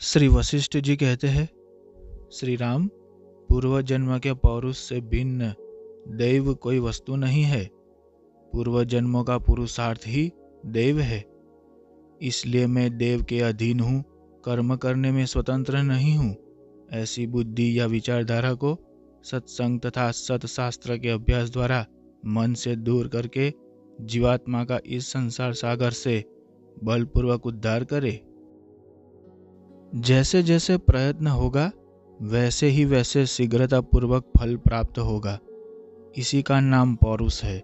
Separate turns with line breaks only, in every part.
श्री वशिष्ठ जी कहते हैं, श्री राम, पूर्व जन्म के पौरुष से भिन्न दैव कोई वस्तु नहीं है। पूर्व जन्मों का पुरुषार्थ ही दैव है। इसलिए मैं देव के अधीन हूँ, कर्म करने में स्वतंत्र नहीं हूँ। ऐसी बुद्धि या विचारधारा को सत्संग तथा सत्शास्त्र के अभ्यास द्वारा मन से दूर करके जीवात्मा का इस संसार सागर से बलपूर्वक उद्धार करे। जैसे जैसे प्रयत्न होगा वैसे ही वैसे शीघ्रतापूर्वक फल प्राप्त होगा। इसी का नाम पौरुष है।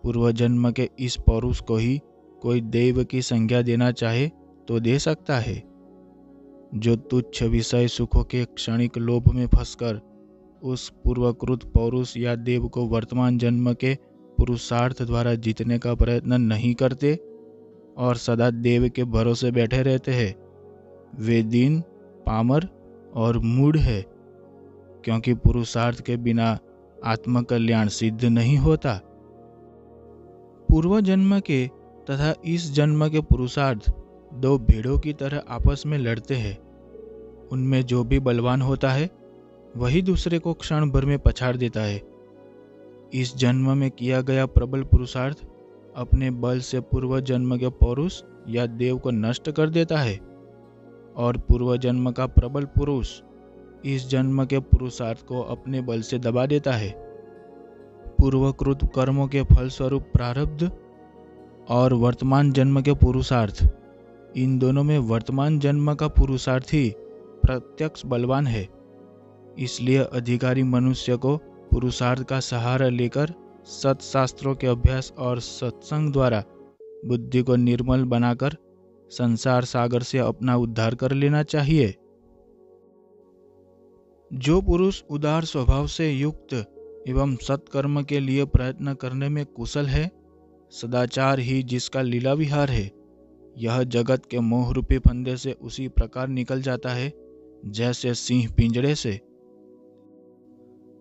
पूर्व जन्म के इस पौरुष को ही कोई देव की संज्ञा देना चाहे तो दे सकता है। जो तुच्छ विषय सुखों के क्षणिक लोभ में फंसकर उस पूर्वकृत पौरुष या देव को वर्तमान जन्म के पुरुषार्थ द्वारा जीतने का प्रयत्न नहीं करते और सदा देव के भरोसे बैठे रहते हैं, वे दीन, पामर और मूढ़ है, क्योंकि पुरुषार्थ के बिना आत्मकल्याण सिद्ध नहीं होता। पूर्व जन्म के तथा इस जन्म के पुरुषार्थ दो भेड़ों की तरह आपस में लड़ते हैं। उनमें जो भी बलवान होता है वही दूसरे को क्षण भर में पछाड़ देता है। इस जन्म में किया गया प्रबल पुरुषार्थ अपने बल से पूर्व जन्म के पौरुष या देव को नष्ट कर देता है और पूर्व जन्म का प्रबल पुरुष इस जन्म के पुरुषार्थ को अपने बल से दबा देता है। पूर्वकृत कर्मों के फलस्वरूप प्रारब्ध और वर्तमान जन्म के पुरुषार्थ, इन दोनों में वर्तमान जन्म का पुरुषार्थ ही प्रत्यक्ष बलवान है। इसलिए अधिकारी मनुष्य को पुरुषार्थ का सहारा लेकर सत्शास्त्रों के अभ्यास और सत्संग द्वारा बुद्धि को निर्मल बनाकर संसार सागर से अपना उद्धार कर लेना चाहिए। जो पुरुष उदार स्वभाव से युक्त एवं सत्कर्म के लिए प्रयत्न करने में कुशल है, सदाचार ही जिसका लीला विहार है, यह जगत के मोह रूपी फंदे से उसी प्रकार निकल जाता है जैसे सिंह पिंजड़े से।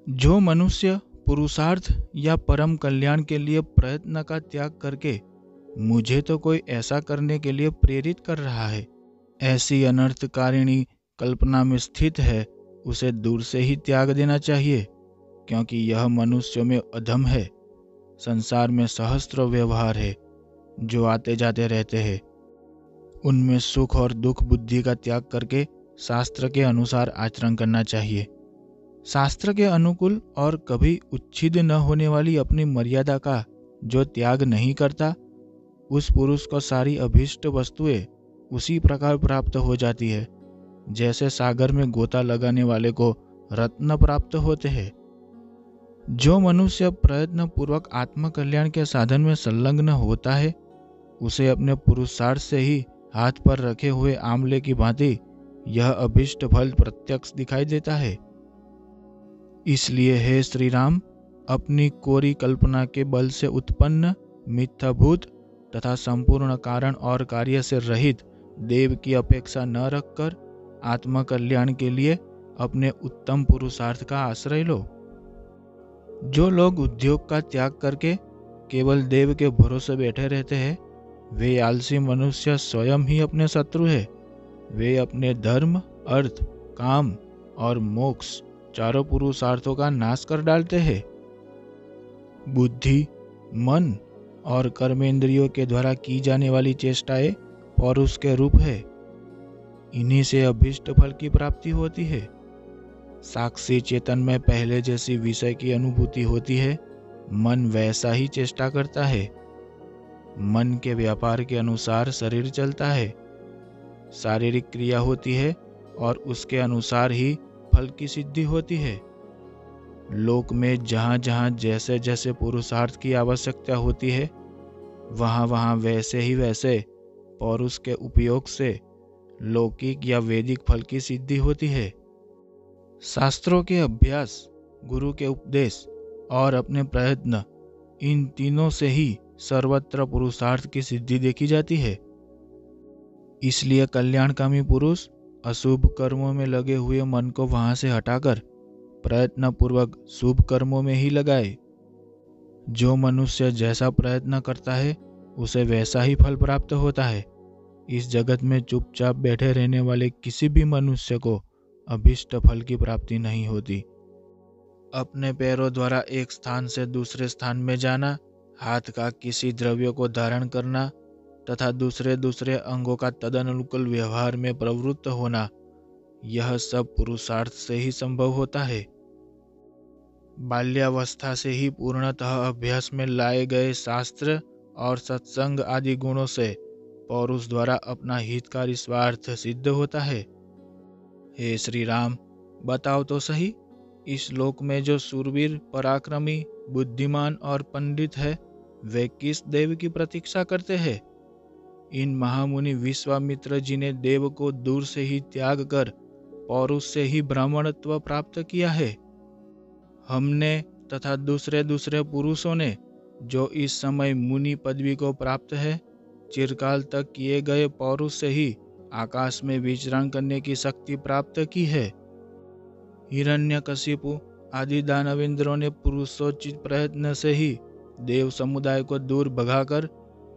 जो मनुष्य पुरुषार्थ या परम कल्याण के लिए प्रयत्न का त्याग करके मुझे तो कोई ऐसा करने के लिए प्रेरित कर रहा है, ऐसी अनर्थकारिणी कल्पना में स्थित है, उसे दूर से ही त्याग देना चाहिए, क्योंकि यह मनुष्यों में अधम है। संसार में सहस्त्र व्यवहार है जो आते जाते रहते हैं। उनमें सुख और दुख बुद्धि का त्याग करके शास्त्र के अनुसार आचरण करना चाहिए। शास्त्र के अनुकूल और कभी उच्छिद न होने वाली अपनी मर्यादा का जो त्याग नहीं करता, उस पुरुष को सारी अभीष्ट वस्तुएं उसी प्रकार प्राप्त हो जाती है जैसे सागर में गोता लगाने वाले को रत्न प्राप्त होते हैं। जो मनुष्य प्रयत्न पूर्वक आत्मकल्याण के साधन में संलग्न होता है, उसे अपने पुरुषार्थ से ही हाथ पर रखे हुए आंवले की भांति यह अभीष्ट फल प्रत्यक्ष दिखाई देता है। इसलिए हे श्री राम, अपनी कोरी कल्पना के बल से उत्पन्न मिथ्याभूत तथा संपूर्ण कारण और कार्य से रहित देव की अपेक्षा न रखकर आत्मकल्याण के लिए अपने उत्तम पुरुषार्थ का आश्रय लो। जो लोग उद्योग का त्याग करके केवल देव के भरोसे बैठे रहते हैं, वे आलसी मनुष्य स्वयं ही अपने शत्रु है। वे अपने धर्म, अर्थ, काम और मोक्ष चारों पुरुषार्थों का नाश कर डालते हैं। बुद्धि, मन और कर्मेंद्रियों के द्वारा की जाने वाली चेष्टाएं पौरुष के रूप है। इन्हीं से अभीष्ट फल की प्राप्ति होती है। साक्षी चेतन में पहले जैसी विषय की अनुभूति होती है, मन वैसा ही चेष्टा करता है। मन के व्यापार के अनुसार शरीर चलता है। शारीरिक क्रिया होती है और उसके अनुसार ही फल की सिद्धि होती है। लोक में जहाँ जहाँ जैसे जैसे पुरुषार्थ की आवश्यकता होती है, वहाँ वहाँ वैसे ही वैसे पौरुष के उपयोग से लौकिक या वैदिक फल की सिद्धि होती है। शास्त्रों के अभ्यास, गुरु के उपदेश और अपने प्रयत्न, इन तीनों से ही सर्वत्र पुरुषार्थ की सिद्धि देखी जाती है। इसलिए कल्याणकामी पुरुष अशुभ कर्मों में लगे हुए मन को वहां से हटाकर प्रयत्न पूर्वक शुभ कर्मों में ही लगाए। जो मनुष्य जैसा प्रयत्न करता है उसे वैसा ही फल प्राप्त होता है। इस जगत में चुपचाप बैठे रहने वाले किसी भी मनुष्य को अभीष्ट फल की प्राप्ति नहीं होती। अपने पैरों द्वारा एक स्थान से दूसरे स्थान में जाना, हाथ का किसी द्रव्य को धारण करना तथा दूसरे दूसरे अंगों का तदनुकूल व्यवहार में प्रवृत्त होना, यह सब पुरुषार्थ से ही संभव होता है। बाल्यावस्था से ही पूर्णतः अभ्यास में लाए गए शास्त्र और सत्संग आदि गुणों से पौरुष द्वारा अपना हितकारी स्वार्थ सिद्ध होता है। हे श्री राम, बताओ तो सही, इस लोक में जो शूरवीर, पराक्रमी, बुद्धिमान और पंडित है, वे किस देव की प्रतीक्षा करते हैं? इन महामुनि विश्वामित्र जी ने देव को दूर से ही त्याग कर पौरुष से ही ब्राह्मणत्व प्राप्त किया है। हमने तथा दूसरे दूसरे पुरुषों ने जो इस समय मुनि पदवी को प्राप्त है, चिरकाल तक किए गए पौरुष से ही आकाश में विचरण करने की शक्ति प्राप्त की है। हिरण्यकशिपु आदि दानवेंद्रों ने पुरुषोचित प्रयत्न से ही देव समुदाय को दूर भगाकर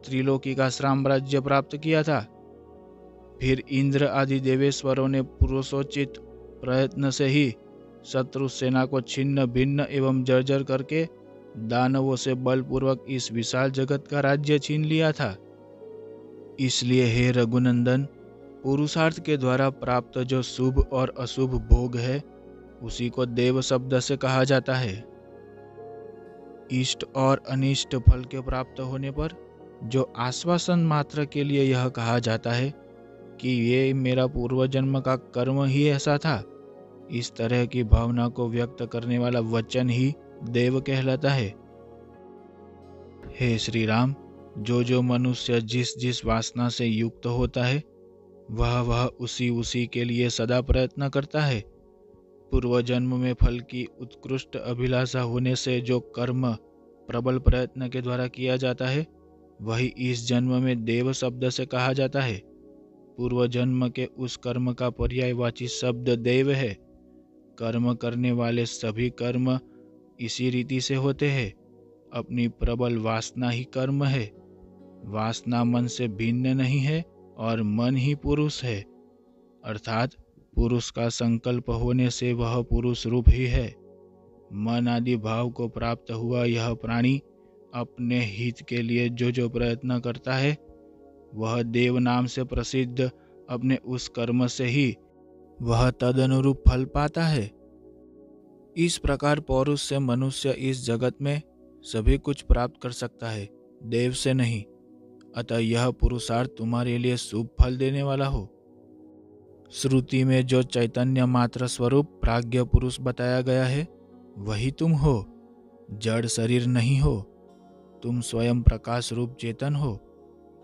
त्रिलोकी का साम्राज्य प्राप्त किया था। फिर इंद्र आदि देवेश्वरों ने पुरुषोचित प्रयत्न से ही शत्रु सेना को छिन्न भिन्न एवं जर्जर करके दानवों से बलपूर्वक इस विशाल जगत का राज्य छीन लिया था। इसलिए हे रघुनंदन, पुरुषार्थ के द्वारा प्राप्त जो शुभ और अशुभ भोग है, उसी को देव शब्द से कहा जाता है। इष्ट और अनिष्ट फल के प्राप्त होने पर जो आश्वासन मात्र के लिए यह कहा जाता है कि ये मेरा पूर्व जन्म का कर्म ही ऐसा था, इस तरह की भावना को व्यक्त करने वाला वचन ही देव कहलाता है। हे श्री राम, जो मनुष्य जिस जिस वासना से युक्त होता है, वह उसी के लिए सदा प्रयत्न करता है। पूर्व जन्म में फल की उत्कृष्ट अभिलाषा होने से जो कर्म प्रबल प्रयत्न के द्वारा किया जाता है, वही इस जन्म में देव शब्द से कहा जाता है। पूर्व जन्म के उस कर्म का पर्यायवाची शब्द देव है। कर्म करने वाले सभी कर्म इसी रीति से होते हैं। अपनी प्रबल वासना ही कर्म है। वासना मन से भिन्न नहीं है और मन ही पुरुष है, अर्थात पुरुष का संकल्प होने से वह पुरुष रूप ही है। मन आदि भाव को प्राप्त हुआ यह प्राणी अपने हित के लिए जो प्रयत्न करता है, वह देव नाम से प्रसिद्ध अपने उस कर्म से ही वह तदनुरूप फल पाता है। इस प्रकार पौरुष से मनुष्य इस जगत में सभी कुछ प्राप्त कर सकता है, देव से नहीं। अतः यह पुरुषार्थ तुम्हारे लिए शुभ फल देने वाला हो। श्रुति में जो चैतन्य मात्र स्वरूप प्राज्ञ पुरुष बताया गया है, वही तुम हो, जड़ शरीर नहीं हो। तुम स्वयं प्रकाश रूप चेतन हो।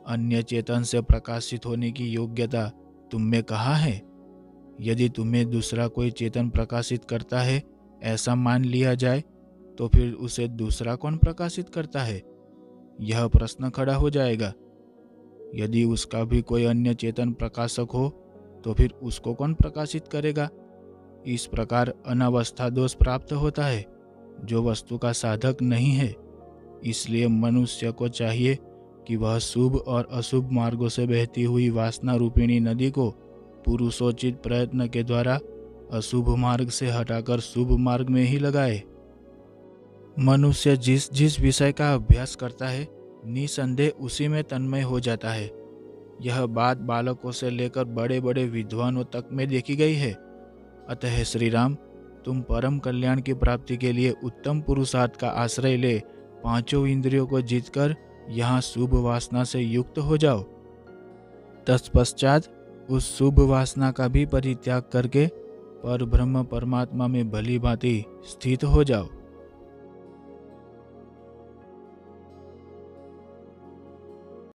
अन्य चेतन से प्रकाशित होने की योग्यता तुम में कहाँ है? यदि तुम्हें दूसरा कोई चेतन प्रकाशित करता है ऐसा मान लिया जाए, तो फिर उसे दूसरा कौन प्रकाशित करता है, यह प्रश्न खड़ा हो जाएगा। यदि उसका भी कोई अन्य चेतन प्रकाशक हो, तो फिर उसको कौन प्रकाशित करेगा? इस प्रकार अनावस्था दोष प्राप्त होता है, जो वस्तु का साधक नहीं है। इसलिए मनुष्य को चाहिए कि वह शुभ और अशुभ मार्गों से बहती हुई वासना रूपिणी नदी को पुरुषोचित प्रयत्न के द्वारा अशुभ मार्ग से हटाकर शुभ मार्ग में ही लगाए। मनुष्य जिस जिस विषय का अभ्यास करता है, निसंदेह उसी में तन्मय हो जाता है। यह बात बालकों से लेकर बड़े बड़े विद्वानों तक में देखी गई है। अतः श्री राम, तुम परम कल्याण की प्राप्ति के लिए उत्तम पुरुषार्थ का आश्रय ले पांचों इंद्रियों को जीतकर यहाँ शुभ वासना से युक्त हो जाओ। तत्पश्चात उस शुभ वासना का भी परित्याग करके पर ब्रह्म परमात्मा में भली भांति स्थित हो जाओ।